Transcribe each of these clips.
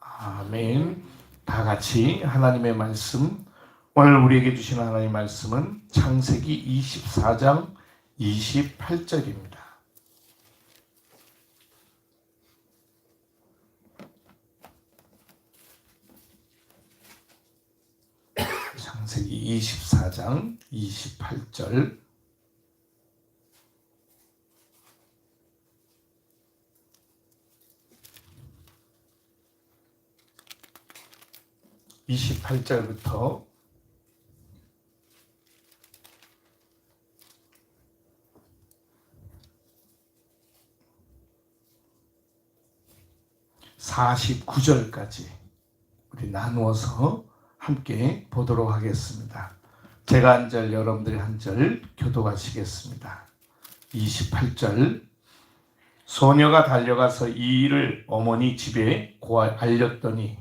아멘. 다 같이 하나님의 말씀, 오늘 우리에게 주시는 하나님의 말씀은 창세기 24장 28절입니다. 창세기 24장 28절. 28절부터 49절까지 우리 나누어서 함께 보도록 하겠습니다. 제가 한 절, 여러분들이 한 절 교독하시겠습니다. 28절. 소녀가 달려가서 이 일을 어머니 집에 알렸더니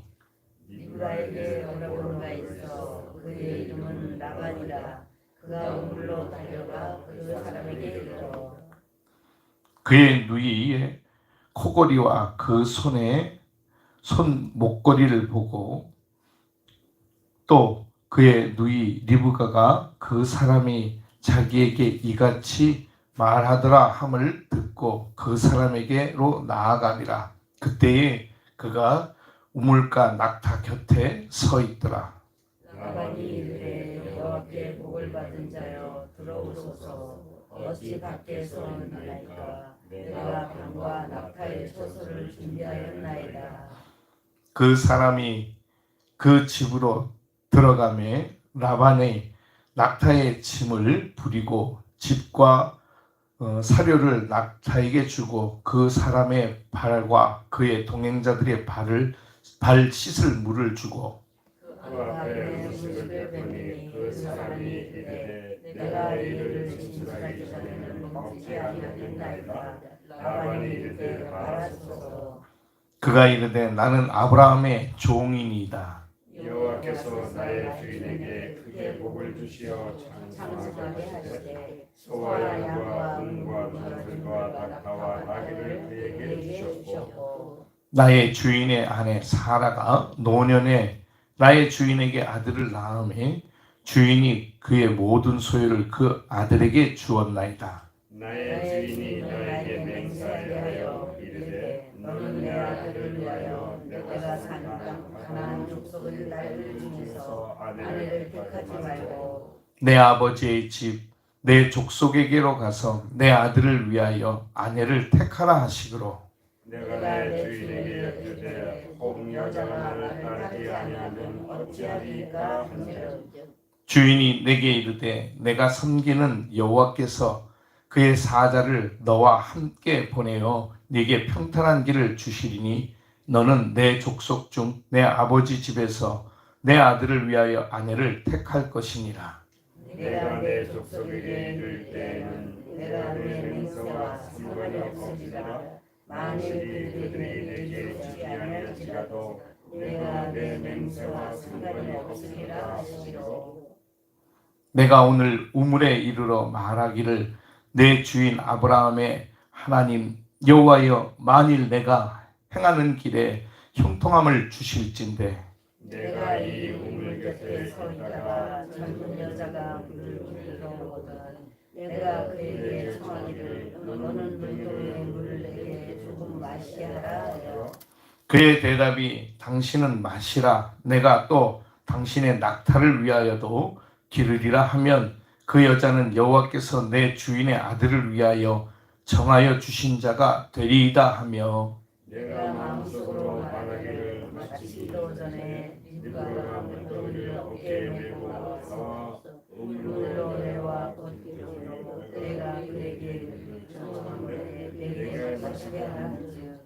리브가에게 어려움가 있어 그의 이름은 라반이라. 그가 우물로 달려가 그 사람에게 이르러 그의 누이의 코골이와 그 손에 손 목걸이를 보고 또 그의 누이 리브가가 그 사람이 자기에게 이같이 말하더라 함을 듣고 그 사람에게로 나아가니라. 그때에 그가 우물가 낙타 곁에 서 있더라. 라반이 이르되 여호와께 복을 받은 자여 들어오소서. 어찌 밖에 서 있나이까. 내가 방과 낙타의 처소를 준비하였나이다. 그 사람이 그 집으로 들어가매 라반의 낙타의 짐을 부리고 집과 사료를 낙타에게 주고 그 사람의 발과 그의 동행자들의 발 씻을 물을 주고 그 앞에 음식을 빼니 그 사람이 이르되 내가 이를 진술하기 전에는 먹지 아니하겠나이다. 라반이 이르되 말하소서. 그가 이르되 나는 아브라함의 종이니이다. 여호와께서 나의 주인에게 크게 복을 주시어 장성하게 하시되 소와 양과 은과 금들과 낙타와 나귀를 그에게 주셨고 나의 주인의 아내 사라가 노년에 나의 주인에게 아들을 낳음에 주인이 그의 모든 소유를 그 아들에게 주었나이다. 나의 주인이 나에게 맹세하게 하여 이르되 너는 내 아들을 위하여 내가 사는 땅 가나안 족속의 딸들 중에서 아내를 택하지 말고 내 아버지의 집 내 족속에게로 가서 내 아들을 위하여 아내를 택하라 하시기로 내가 내 주인에게 이르되 혹 여자가 나를 따르지 아니하면 어찌하리까 하니라. 주인이 내게 이르되 내가 섬기는 여호와께서 그의 사자를 너와 함께 보내어 네게 평탄한 길을 주시리니 너는 내 족속 중 내 아버지 집에서 내 아들을 위하여 아내를 택할 것이니라. 내가 내 족속에게 이를 때에는 내가 내 맹세와 상관이 없으리라. 만일 그들이 내게 주지 아니할지라도 내가 내 맹세와 상관이 없으리라 하시기로. 내가 오늘 우물에 이르러 말하기를 내 주인 아브라함의 하나님 여호와여 만일 내가 행하는 길에 형통함을 주실진대 내가 이 우물 곁에 서 있다가 젊은 여자가 물을 흘러오거든 내가 그에게 청하기를 너는 물동의 물을 내게 조금 마시게 하라 하여 그의 대답이 당신은 마시라 내가 또 당신의 낙타를 위하여도 기르리라 하면 그 여자는 여호와께서 내 주인의 아들을 위하여 정하여 주신 자가 되리이다 하며 내가 마음속으로 말하기를 마치 이러 전에 리브가가 물동이를 어깨에 메고 와서 우물로 내와 걷기로 내가 그에게 청하기를 내게 마시게 하는즉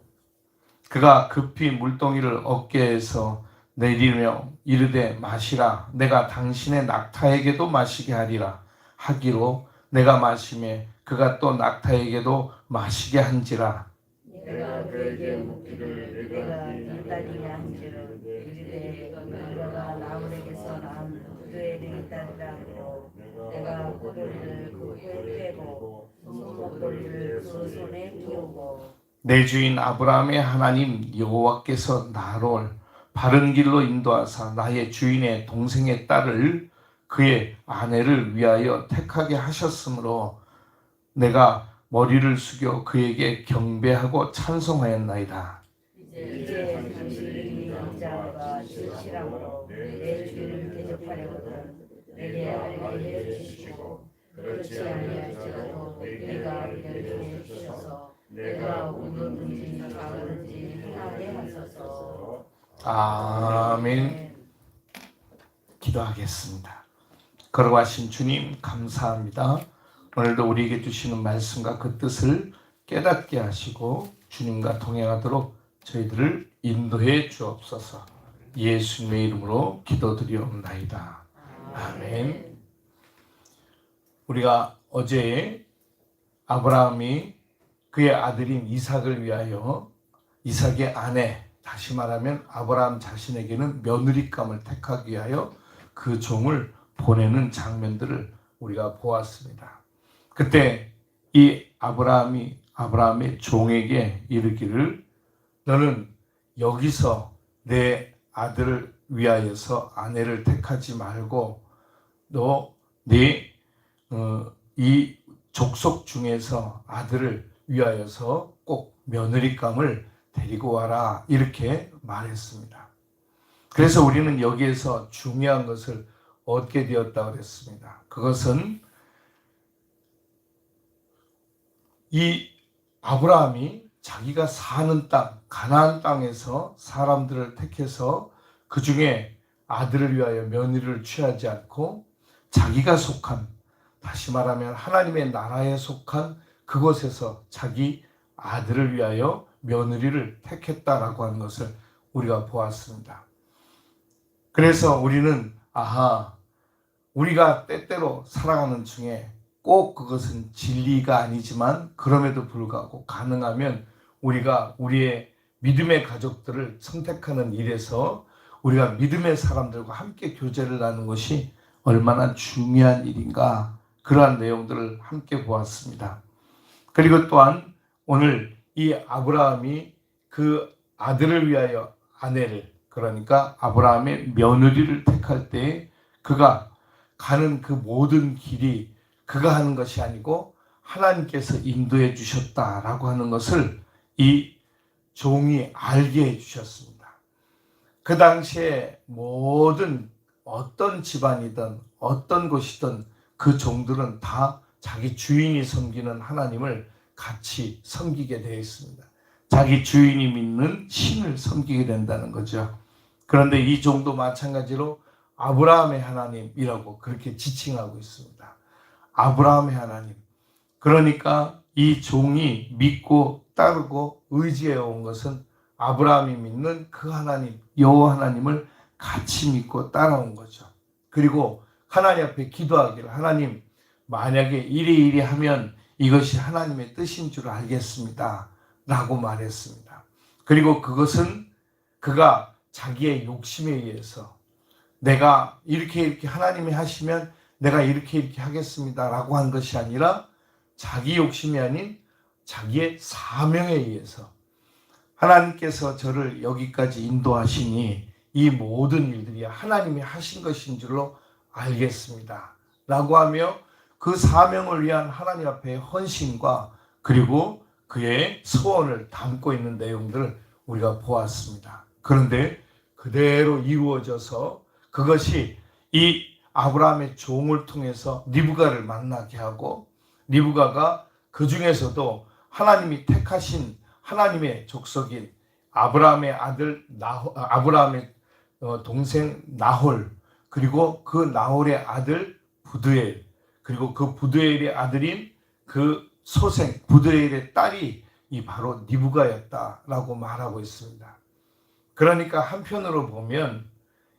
그가 급히 물동이를 어깨에서 내리며 이르되 마시라 내가 당신의 낙타에게도 마시게 하리라 하기로 내가 마시매 그가 또 낙타에게도 마시게 한지라. 내가 그에게 묻기를 내가 네 딸이냐 한즉 이르되 그가 나홀에게서 낳은 그의 네 딸이라 하고 내가 꼬리를 그 코에 빼고 손목걸이를 그 손에 끼우고 내 주인 아브라함의 하나님 여호와께서 나를 바른 길로 인도하사 나의 주인의 동생의 딸을 그의 아내를 위하여 택하게 하셨으므로 내가 머리를 숙여 그에게 경배하고 찬송하였나이다. 이제 당신이 남자가 실실함으로 내 주인을 대접하려거든 내게 알게 해주시고 그렇지 아니할지라도 내가 알게 해주셔서 내가 울든지 가든지 행하게 하소서. 아멘. 기도하겠습니다. 걸어가신 주님 감사합니다. 오늘도 우리에게 주시는 말씀과 그 뜻을 깨닫게 하시고 주님과 동행하도록 저희들을 인도해 주옵소서. 예수님의 이름으로 기도드리옵나이다. 아멘. 우리가 어제 아브라함이 그의 아들인 이삭을 위하여 이삭의 아내, 다시 말하면 아브라함 자신에게는 며느리감을 택하기 위하여 그 종을 보내는 장면들을 우리가 보았습니다. 그때 이 아브라함이 아브라함의 종에게 이르기를 너는 여기서 내 아들을 위하여서 아내를 택하지 말고 너 이 족속 중에서 아들을 위하여서 꼭 며느리감을 데리고 와라 이렇게 말했습니다. 그래서 우리는 여기에서 중요한 것을 얻게 되었다고 그랬습니다. 그것은 이 아브라함이 자기가 사는 땅, 가나안 땅에서 사람들을 택해서 그 중에 아들을 위하여 며느리를 취하지 않고 자기가 속한, 다시 말하면 하나님의 나라에 속한 그곳에서 자기 아들을 위하여 며느리를 택했다라고 하는 것을 우리가 보았습니다. 그래서 우리는 우리가 때때로 살아가는 중에 꼭 그것은 진리가 아니지만 그럼에도 불구하고 가능하면 우리가 우리의 믿음의 가족들을 선택하는 일에서 우리가 믿음의 사람들과 함께 교제를 나누는 것이 얼마나 중요한 일인가, 그러한 내용들을 함께 보았습니다. 그리고 또한 오늘 이 아브라함이 그 아들을 위하여 아내를, 그러니까 아브라함의 며느리를 택할 때 그가 가는 그 모든 길이 그가 하는 것이 아니고 하나님께서 인도해 주셨다라고 하는 것을 이 종이 알게 해 주셨습니다. 그 당시에 모든 어떤 집안이든 어떤 곳이든 그 종들은 다 자기 주인이 섬기는 하나님을 같이 섬기게 되어 있습니다. 자기 주인이 믿는 신을 섬기게 된다는 거죠. 그런데 이 종도 마찬가지로 아브라함의 하나님이라고 그렇게 지칭하고 있습니다. 아브라함의 하나님. 그러니까 이 종이 믿고 따르고 의지해 온 것은 아브라함이 믿는 그 하나님, 여호와 하나님을 같이 믿고 따라온 거죠. 그리고 하나님 앞에 기도하기를, 하나님 만약에 이리 하면 이것이 하나님의 뜻인 줄 알겠습니다 라고 말했습니다. 그리고 그것은 그가 자기의 욕심에 의해서 내가 이렇게 하나님이 하시면 내가 이렇게 하겠습니다 라고 한 것이 아니라 자기 욕심이 아닌 자기의 사명에 의해서 하나님께서 저를 여기까지 인도하시니 이 모든 일들이 하나님이 하신 것인 줄로 알겠습니다 라고 하며 그 사명을 위한 하나님 앞에 헌신과 그리고 그의 소원을 담고 있는 내용들을 우리가 보았습니다. 그런데 그대로 이루어져서 그것이 이 아브라함의 종을 통해서 리브가를 만나게 하고 리브가가 그 중에서도 하나님이 택하신 하나님의 족속인 아브라함의 아들 아브라함의 동생 나홀, 그리고 그 나홀의 아들 부드엘, 그리고 그 부드엘의 아들인 그 소생 부드엘의 딸이 이 바로 리브가였다라고 말하고 있습니다. 그러니까 한편으로 보면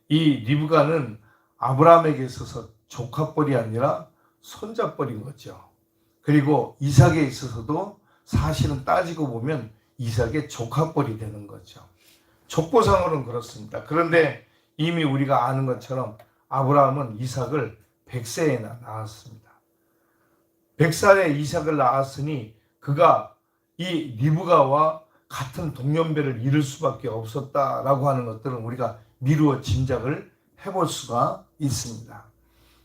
이 리브가는 아브라함에게 있어서 조카뻘이 아니라 손자뻘인 거죠. 그리고 이삭에 있어서도 사실은 따지고 보면 이삭의 조카뻘이 되는 거죠. 족보상으로는 그렇습니다. 그런데 이미 우리가 아는 것처럼 아브라함은 이삭을 100세에 낳았습니다. 100살에 이삭을 낳았으니 그가 이 리브가와 같은 동년배를 이룰 수밖에 없었다라고 하는 것들은 우리가 미루어 짐작을 해볼 수가 있습니다.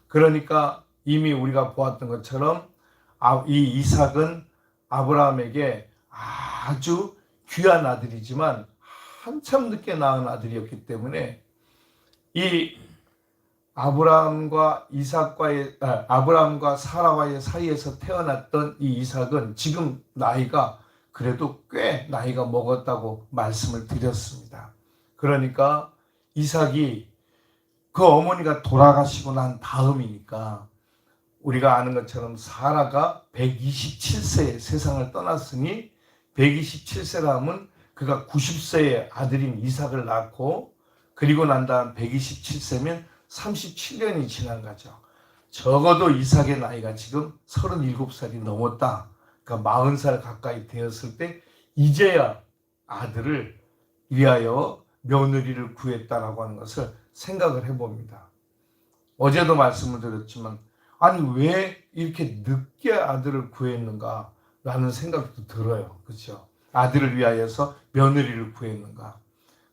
그러니까 이미 우리가 보았던 것처럼 이 이삭은 아브라함에게 아주 귀한 아들이지만 한참 늦게 낳은 아들이었기 때문에 이 아브라함과 사라와의 사이에서 태어났던 이 이삭은 지금 나이가 그래도 꽤 나이가 먹었다고 말씀을 드렸습니다. 그러니까 이삭이 그 어머니가 돌아가시고 난 다음이니까 우리가 아는 것처럼 사라가 127세에 세상을 떠났으니 127세라 하면 그가 90세의 아들인 이삭을 낳고 그리고 난 다음 127세면 37년이 지난 거죠. 적어도 이삭의 나이가 지금 37살이 넘었다. 그러니까 40살 가까이 되었을 때 이제야 아들을 위하여 며느리를 구했다라고 하는 것을 생각을 해봅니다. 어제도 말씀을 드렸지만 아니 왜 이렇게 늦게 아들을 구했는가 라는 생각도 들어요. 그렇죠? 아들을 위하여서 며느리를 구했는가.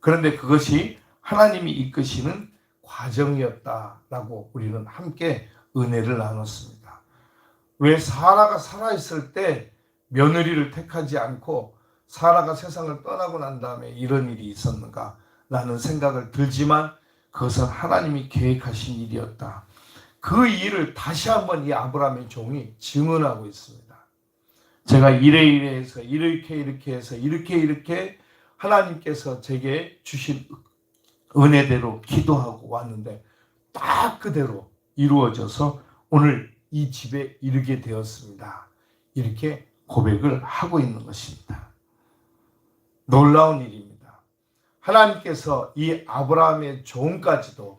그런데 그것이 하나님이 이끄시는 과정이었다라고 우리는 함께 은혜를 나눴습니다. 왜 사라가 살아있을 때 며느리를 택하지 않고 사라가 세상을 떠나고 난 다음에 이런 일이 있었는가 라는 생각을 들지만 그것은 하나님이 계획하신 일이었다. 그 일을 다시 한번 이 아브라함의 종이 증언하고 있습니다. 제가 이래 해서 이렇게 해서 이렇게 하나님께서 제게 주신 은혜대로 기도하고 왔는데 딱 그대로 이루어져서 오늘 이 집에 이르게 되었습니다. 이렇게 고백을 하고 있는 것입니다. 놀라운 일입니다. 하나님께서 이 아브라함의 종까지도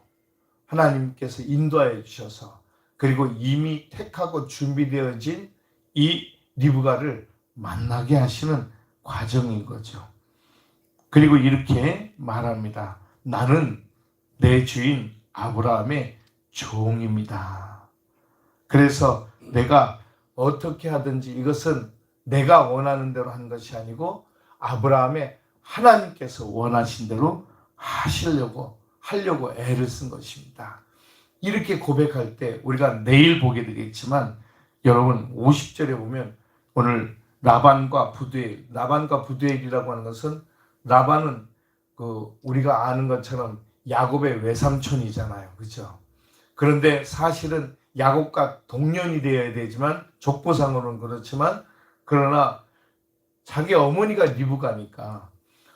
하나님께서 인도하여 주셔서 그리고 이미 택하고 준비되어진 이 리브가를 만나게 하시는 과정인 거죠. 그리고 이렇게 말합니다. 나는 내 주인 아브라함의 종입니다. 그래서 내가 어떻게 하든지 이것은 내가 원하는 대로 한 것이 아니고 아브라함의 하나님께서 원하신 대로 하려고 애를 쓴 것입니다. 이렇게 고백할 때 우리가 내일 보게 되겠지만 여러분 50절에 보면 오늘 라반과 부두엘이라고 하는 것은 라반은 우리가 아는 것처럼 야곱의 외삼촌이잖아요. 그렇죠? 그런데 사실은 야곱과 동년이 되어야 되지만 족보상으로는 그렇지만 그러나 자기 어머니가 리브가니까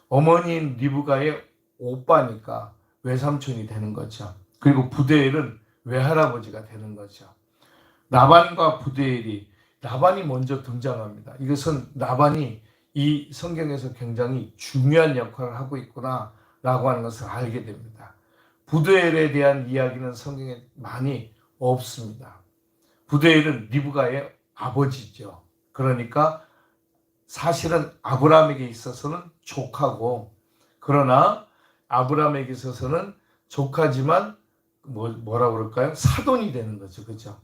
어머니인 리브가의 오빠니까 외삼촌이 되는 거죠. 그리고 부두엘은 외할아버지가 되는 거죠. 라반과 부두엘이 라반이 먼저 등장합니다. 이것은 라반이 이 성경에서 굉장히 중요한 역할을 하고 있구나라고 하는 것을 알게 됩니다. 부두엘에 대한 이야기는 성경에 많이 없습니다. 부두엘은 리브가의 아버지죠. 그러니까 사실은 아브라함에게 있어서는 조카고 그러나 아브라함에게 있어서는 조카지만 뭐라고 그럴까요? 사돈이 되는 거죠. 그죠?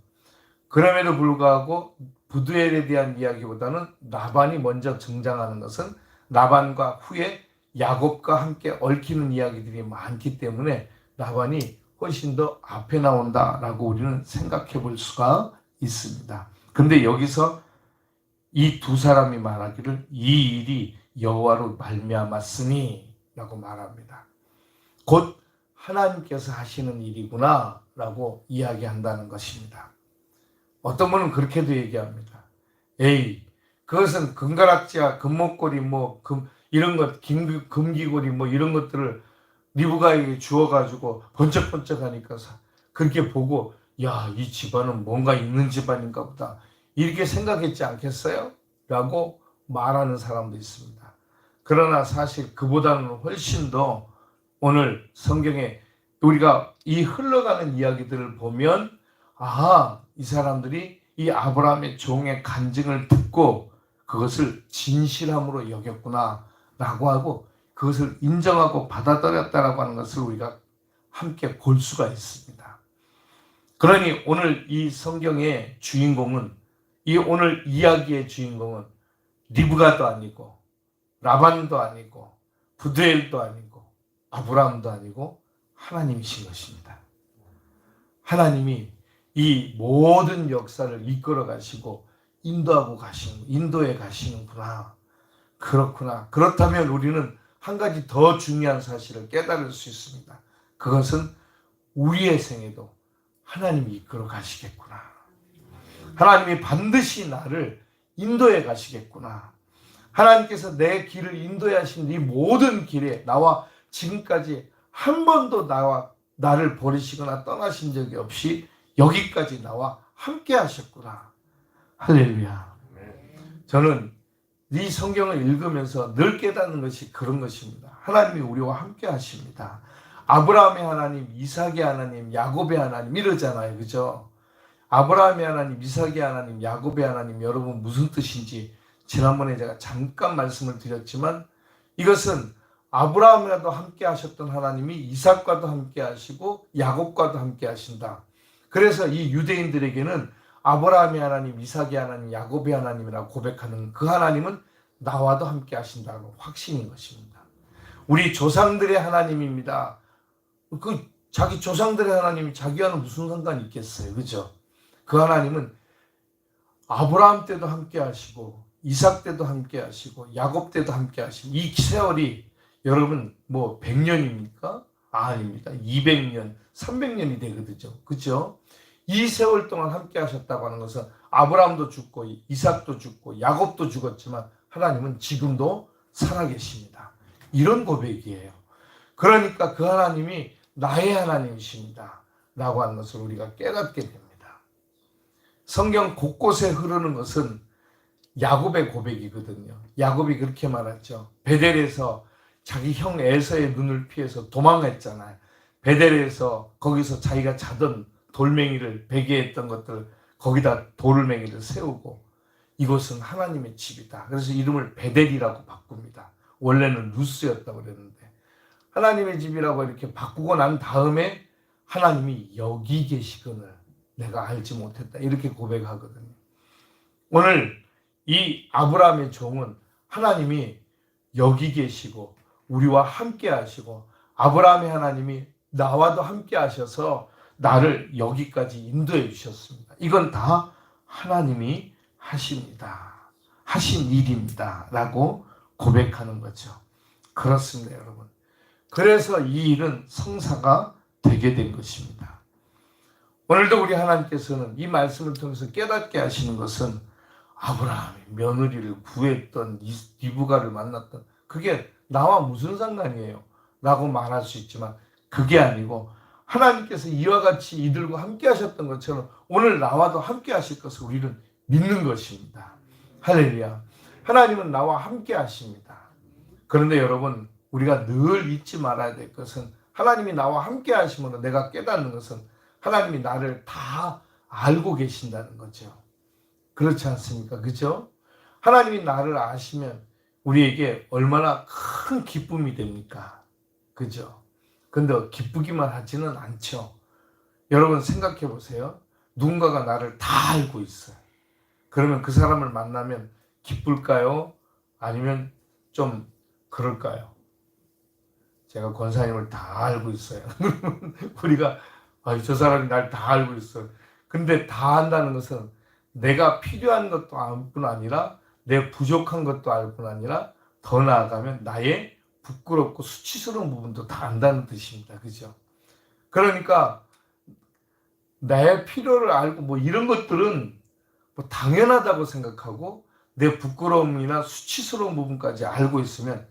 그럼에도 불구하고 부두엘에 대한 이야기보다는 라반이 먼저 등장하는 것은 라반과 후에 야곱과 함께 얽히는 이야기들이 많기 때문에 라반이 훨씬 더 앞에 나온다라고 우리는 생각해 볼 수가 있습니다. 그런데 여기서 이 두 사람이 말하기를 이 일이 여호와로 말미암았으니 라고 말합니다. 곧 하나님께서 하시는 일이구나 라고 이야기한다는 것입니다. 어떤 분은 그렇게도 얘기합니다. 에이, 그것은 금가락지와 금목걸이 이런 것, 금기고리 이런 것들을 리브가에게 주어가지고 번쩍번쩍하니까 그렇게 보고 야, 이 집안은 뭔가 있는 집안인가 보다 이렇게 생각했지 않겠어요? 라고 말하는 사람도 있습니다. 그러나 사실 그보다는 훨씬 더 오늘 성경에 우리가 이 흘러가는 이야기들을 보면 이 사람들이 이 아브라함의 종의 간증을 듣고 그것을 진실함으로 여겼구나 라고 하고 그것을 인정하고 받아들였다라고 하는 것을 우리가 함께 볼 수가 있습니다. 그러니 오늘 이 성경의 주인공은 오늘 이야기의 주인공은 리브가도 아니고 라반도 아니고 부두엘도 아니고 아브라함도 아니고 하나님이신 것입니다. 하나님이 이 모든 역사를 이끌어 가시고 인도에 가시는구나. 그렇구나. 그렇다면 우리는 한 가지 더 중요한 사실을 깨달을 수 있습니다. 그것은 우리의 생에도 하나님이 이끌어 가시겠구나. 하나님이 반드시 나를 인도해 가시겠구나. 하나님께서 내 길을 인도해 하신 이 모든 길에 나와 지금까지 한 번도 나를 버리시거나 떠나신 적이 없이 여기까지 나와 함께 하셨구나. 할렐루야. 저는 이 성경을 읽으면서 늘 깨닫는 것이 그런 것입니다. 하나님이 우리와 함께 하십니다. 아브라함의 하나님, 이삭의 하나님, 야곱의 하나님 이러잖아요. 그죠? 아브라함의 하나님, 이삭의 하나님, 야곱의 하나님, 여러분 무슨 뜻인지 지난번에 제가 잠깐 말씀을 드렸지만 이것은 아브라함과도 함께 하셨던 하나님이 이삭과도 함께 하시고 야곱과도 함께 하신다. 그래서 이 유대인들에게는 아브라함의 하나님, 이삭의 하나님, 야곱의 하나님이라고 고백하는 그 하나님은 나와도 함께 하신다는 확신인 것입니다. 우리 조상들의 하나님입니다. 그 자기 조상들의 하나님이 자기와는 무슨 상관이 있겠어요. 그죠? 그 하나님은 아브라함 때도 함께 하시고 이삭 때도 함께 하시고 야곱 때도 함께 하시고 이 세월이 여러분 뭐 100년입니까? 아닙니다. 200년, 300년이 되거든요. 그죠? 이 세월 동안 함께 하셨다고 하는 것은 아브라함도 죽고 이삭도 죽고 야곱도 죽었지만 하나님은 지금도 살아계십니다. 이런 고백이에요. 그러니까 그 하나님이 나의 하나님이십니다. 라고 하는 것을 우리가 깨닫게 됩니다. 성경 곳곳에 흐르는 것은 야곱의 고백이거든요. 야곱이 그렇게 말했죠. 베델에서 자기 형 에서의 눈을 피해서 도망했잖아요. 베델에서 거기서 자기가 자던 돌멩이를 베개했던 것들 거기다 돌멩이를 세우고 이곳은 하나님의 집이다. 그래서 이름을 베델이라고 바꿉니다. 원래는 루스였다고 그랬는데 하나님의 집이라고 이렇게 바꾸고 난 다음에 하나님이 여기 계시거늘 내가 알지 못했다. 이렇게 고백하거든요. 오늘 이 아브라함의 종은 하나님이 여기 계시고 우리와 함께 하시고 아브라함의 하나님이 나와도 함께 하셔서 나를 여기까지 인도해 주셨습니다. 이건 다 하나님이 하십니다. 하신 일입니다. 라고 고백하는 거죠. 그렇습니다, 여러분. 그래서 이 일은 성사가 되게 된 것입니다. 오늘도 우리 하나님께서는 이 말씀을 통해서 깨닫게 하시는 것은 아브라함이 며느리를 구했던 리브가를 만났던 그게 나와 무슨 상관이에요? 라고 말할 수 있지만 그게 아니고 하나님께서 이와 같이 이들과 함께 하셨던 것처럼 오늘 나와도 함께 하실 것을 우리는 믿는 것입니다. 할렐루야. 하나님은 나와 함께 하십니다. 그런데 여러분 우리가 늘 잊지 말아야 될 것은 하나님이 나와 함께 하시면 내가 깨닫는 것은 하나님이 나를 다 알고 계신다는 거죠. 그렇지 않습니까? 그죠? 하나님이 나를 아시면 우리에게 얼마나 큰 기쁨이 됩니까? 그죠? 근데 기쁘기만 하지는 않죠. 여러분 생각해 보세요. 누군가가 나를 다 알고 있어요. 그러면 그 사람을 만나면 기쁠까요? 아니면 좀 그럴까요? 제가 권사님을 다 알고 있어요. 우리가 저 사람이 날 다 알고 있어요. 근데 다 안다는 것은 내가 필요한 것도 알 뿐 아니라 내 부족한 것도 알 뿐 아니라 더 나아가면 나의 부끄럽고 수치스러운 부분도 다 안다는 뜻입니다. 그죠? 그러니까 나의 필요를 알고 뭐 이런 것들은 뭐 당연하다고 생각하고 내 부끄러움이나 수치스러운 부분까지 알고 있으면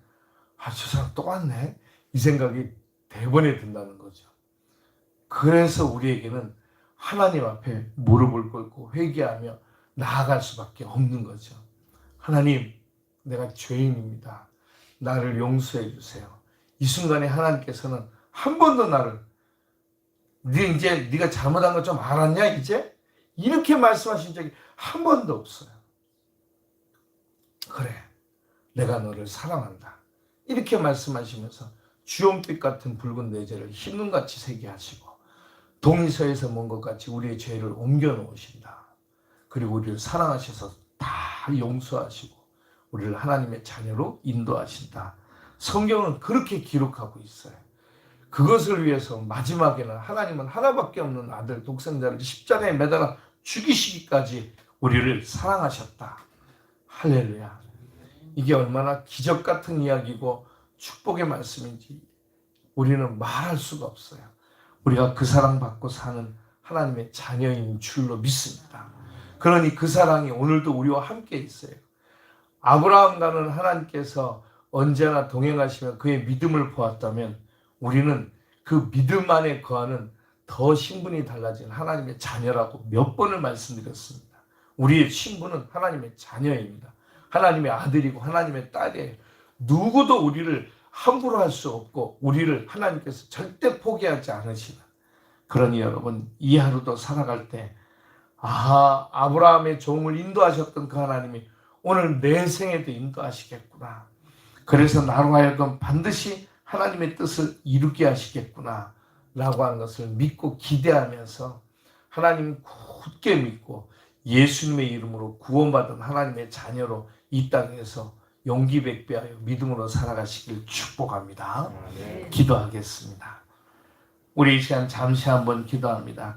저 사람 또 왔네? 이 생각이 대번에 든다는 거죠. 그래서 우리에게는 하나님 앞에 무릎을 꿇고 회개하며 나아갈 수밖에 없는 거죠. 하나님, 내가 죄인입니다. 나를 용서해 주세요. 이 순간에 하나님께서는 한 번도 나를 네가 잘못한 거 좀 알았냐 이제? 이렇게 말씀하신 적이 한 번도 없어요. 그래, 내가 너를 사랑한다. 이렇게 말씀하시면서 주홍빛 같은 붉은 내재를 흰눈같이 새게 하시고 동이서에서 먼 것 같이 우리의 죄를 옮겨 놓으신다. 그리고 우리를 사랑하셔서 다 용서하시고 우리를 하나님의 자녀로 인도하신다. 성경은 그렇게 기록하고 있어요. 그것을 위해서 마지막에는 하나님은 하나밖에 없는 아들 독생자를 십자가에 매달아 죽이시기까지 우리를 사랑하셨다. 할렐루야. 이게 얼마나 기적 같은 이야기고 축복의 말씀인지 우리는 말할 수가 없어요. 우리가 그 사랑받고 사는 하나님의 자녀인 줄로 믿습니다. 그러니 그 사랑이 오늘도 우리와 함께 있어요. 아브라함과는 하나님께서 언제나 동행하시며 그의 믿음을 보았다면 우리는 그 믿음 안에 거하는 더 신분이 달라진 하나님의 자녀라고 몇 번을 말씀드렸습니다. 우리의 신분은 하나님의 자녀입니다. 하나님의 아들이고 하나님의 딸이에요. 누구도 우리를 함부로 할 수 없고 우리를 하나님께서 절대 포기하지 않으시는. 그러니 여러분 이 하루도 살아갈 때 아브라함의 종을 인도하셨던 그 하나님이 오늘 내 생에도 인도하시겠구나. 그래서 나로 하여금 반드시 하나님의 뜻을 이루게 하시겠구나 라고 하는 것을 믿고 기대하면서 하나님 굳게 믿고 예수님의 이름으로 구원받은 하나님의 자녀로 이 땅에서 용기 백배하여 믿음으로 살아가시길 축복합니다. 기도하겠습니다. 우리 이 시간 잠시 한번 기도합니다.